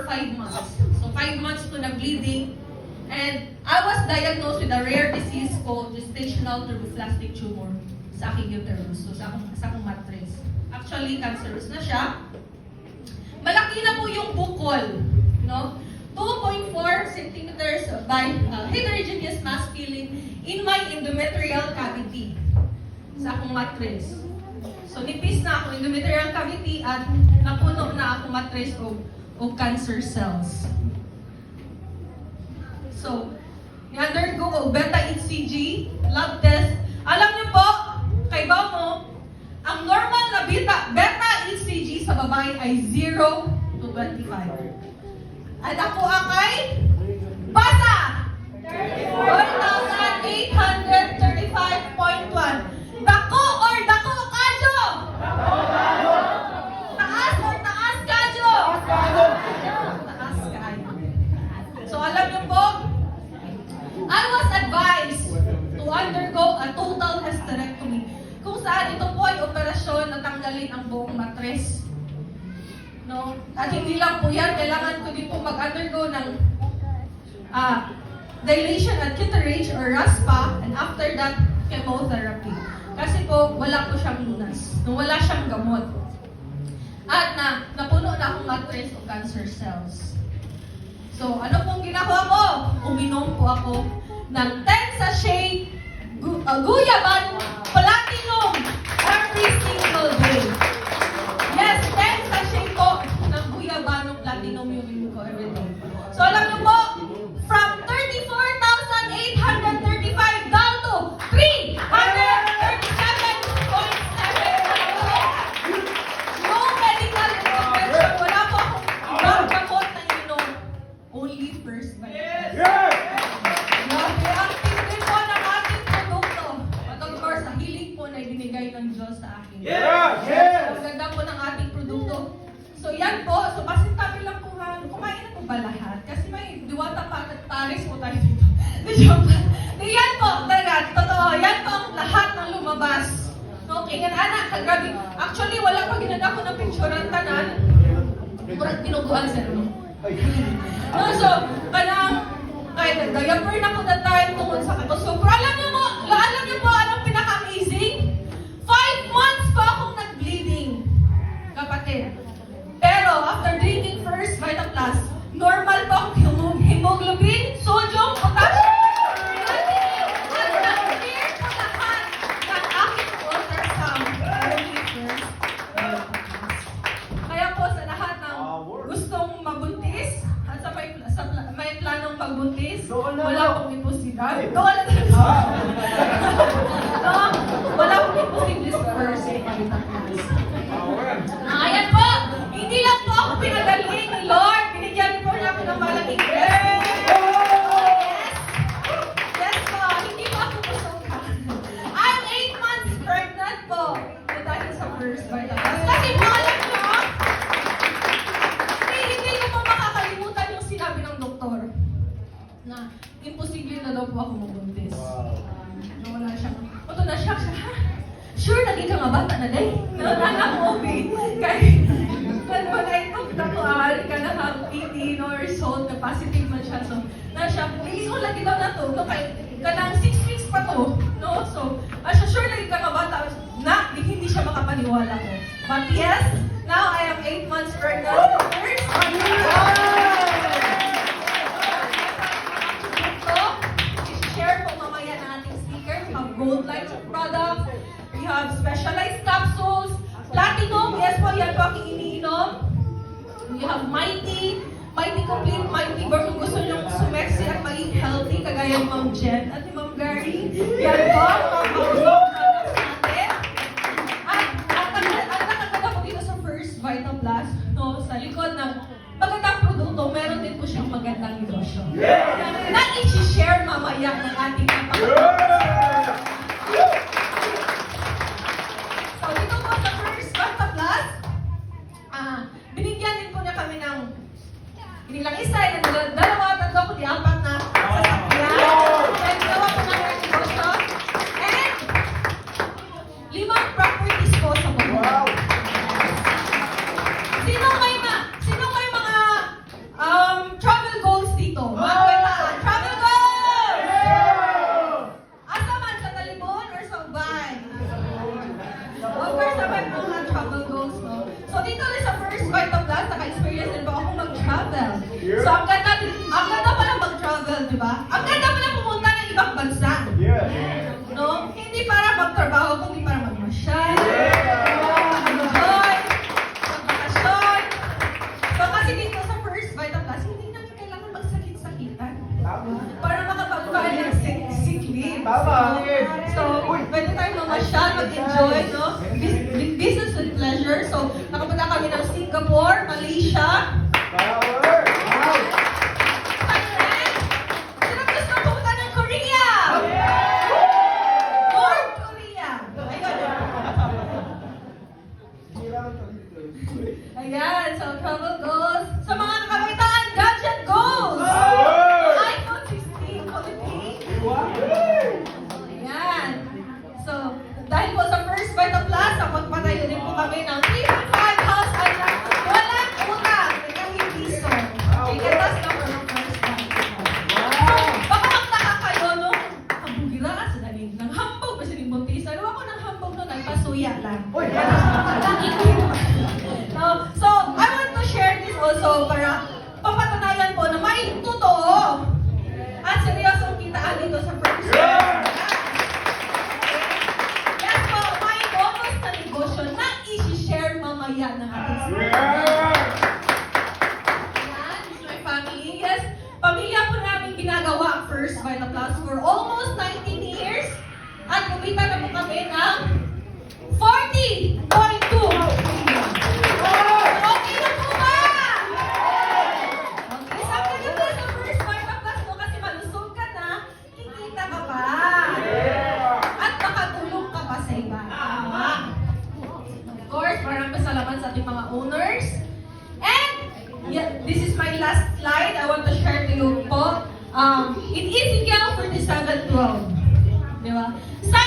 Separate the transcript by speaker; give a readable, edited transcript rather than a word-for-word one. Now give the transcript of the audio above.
Speaker 1: 5 months. So 5 months ko na bleeding. And I was diagnosed with a rare disease called gestational tuberculous tumor sa aking uterus. So sa akong matrix. Actually, cancerous na siya. Malaki na po yung bukol. No? 2.4 centimeters by heterogeneous mass filling in my endometrial cavity sa akong matrix. So nipis na ako endometrial cavity at napuno na akong matrix o cancer cells. So, ni-undergo ko beta HCG, lab test. Alam niyo po, kay mo, ang normal na beta HCG sa babae ay 0 to 25. At ako ay basa! 4,835.1. Dako or dako kadyo? Taas or taas kadyo? Taas kayo. So alam niyo po, I was advised to undergo a total hysterectomy kung saan ito po ay operasyon na tanggalin ang buong matres. No? At hindi lang po yan, kailangan ko din po mag-undergo ng dilation at curettage or RASPA, and after that, chemotherapy. Kasi po, wala po siyang lunas. Wala siyang gamot. At napuno na akong matres o cancer cells. So, ano pong ginawa ko? Uminom po ako ng 10 sachet Guyaban Platinum every single day. Yes, 10 sachet po ng Guyaban Platinum yung inom ko every day. So, alam niyo po, from 34,835 down to 337.7. No medical intervention. Wala po akong ibang gamot na inom. Only first vitamin.
Speaker 2: Yes!
Speaker 1: Reactive din po ng ating produkto. At of course, ang hiling po na ibinigay ng Diyos sa akin.
Speaker 2: Yes! Yes!
Speaker 1: Ang ganda po ng ating produkto. So yan po, so pasintabi lang po nga, kumain na po ba lahat? Kasi may diwata pa at pares po tayo dito. Yan po, talaga, totoo, yan po ang lahat ng lumabas. Okay, yan anak, grabe. Actually, wala pa ginanda ko ng picture ng tanan. Murag tinuguan sa no? No, so, kahit nag-diaper na ko na tayo tungkol sa kato. So, pero alam niyo po, anong pinaka-amazing? 5 months pa akong nag-bleeding, kapatid. Pero, after drinking first Vita Plus, normal po ang hemoglobin, sodium, potassium. At nag-clear po lahat ng aking ultrasound. Kaya po, sa lahat ng gustong mabuntis, at sa may planong pagbuntis, wala pong imposibilidad. Wala pong imposibilidad sa first Vita Plus. Ayan po! Hindi lang po ako pinagaling ni Lord. Binigyan po niya ako ng malaking blessing. Yes po. Hindi po ako pusukan. I'm 8 months pregnant po. Dahil sa first Vita Plus. Kasi po alam niyo, hindi ko po makakalimutan yung sinabi ng doktor na imposible na daw po ako mabuntis. Wala siyang, ito na siya. Sure, naging ka nga bata na day. Nanakong kay mo na itong nakual ka na hang 18 years old na positive man siya. So, na siya, ilis ko lagi daw na to. No, kay kanang 6 weeks pa to. No? So, siya, sure, naging ka nga bata. Na, hindi siya makapaniwala ko. But yes, now I am 8 months pregnant. I-share po mamaya na ating sticker. We have gold light products. We have specialized capsules. Platinum, yes po, yan po ang iniinom. We have Mighty Complete, Mighty Burn. Kung gusto nyo sumexy at maging healthy, kagaya ni Ma'am Jen at ni Ma'am Gary. Yan po, ang products natin. At nakaganda po dito sa first Vita Plus, no, sa likod ng magandang produkto, meron din po siyang magandang negosyo. Na i-share mamaya ng ating So, dito po sa first Vita Plus, binigyan din po niya kami ng hindi lang isa, dalawa, tatlo, kundi 4 na sasakyan. Then, dalawa po ng negosyo. And 5 properties po sa buhay. Sino kayo mga So, ang ganda pala mag-travel, di ba? Ang ganda pala pumunta ng ibang bansa. No? Hindi para magtrabaho, kundi para magmasyal. Mag-enjoy. Magbakasyon. So, kasi dito sa First Vita Plus, hindi namin kailangan magsakit-sakitan. Para makapag-file ng sick leave. So, pwede tayo mamasyal, mag-enjoy, no? Business with pleasure. So, nakapunta kami ng Singapore, Malaysia. Thailand. Sino gusto pumunta ng Korea? North Korea. Ayan, so travel goals. Sa mga nakabaitaan, gadget goals. iPhone 16, quality. Ayan. So, dahil po sa First Vita Plus, pagpatayo din po kami ng 3.5 house at walang utang. Kahit piso. Okay, that's number ng First Vita Plus. Baka magtaka kayo, no? Ang bugira, sa daling ng hambog. Kasi yung buntisa. Ano ako ng hambog no? Nagpasuya lang. So, I want to share this also para papatunayan po na may totoo at seryosong kitaan dito sa First Vita. Yes po, may bonus na negosyo na i-share mamaya ng ating Ayan, this is my family. Yes, pamilya po namin ginagawa ang First Vita Plus for almost 19 years. At kumita na po kami ng 40.2 million. Okay na po ba? Okay, sabi nyo po sa First Vita Plus mo kasi malusog ka na, kikita ka pa. At makatulong ka pa sa iba. Tama. Of course, maraming salamat sa ating mga owners. And yeah, this is my last slide. I want to share to you po. In Ezekiel 37:12. Di ba? Sa